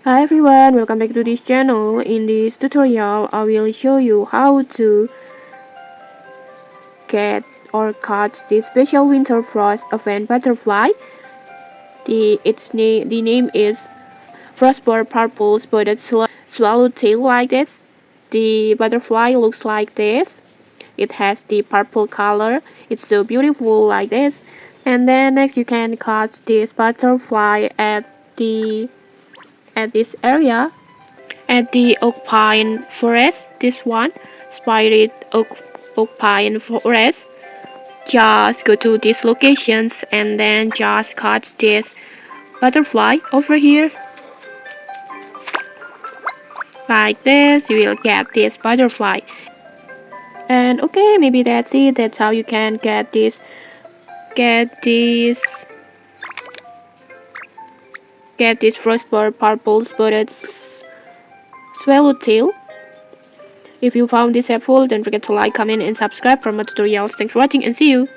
Hi everyone, welcome back to this channel. In this tutorial, I will show you how to get or catch the special winter frost event butterfly. The name is Frostspore Purple Spotted Swallowtail like this. The butterfly looks like this. It has the purple color. It's so beautiful like this. And then next you can catch this butterfly at this area. At the oak pine forest, this one, spotted oak pine forest. Just go to these locations and then just catch this butterfly over here. Like this, you will get this butterfly. And okay, maybe that's it. That's how you can get this frostbird purple spotted swallowtail. If you found this helpful, don't forget to like, comment, and subscribe for more tutorials. Thanks for watching and see you!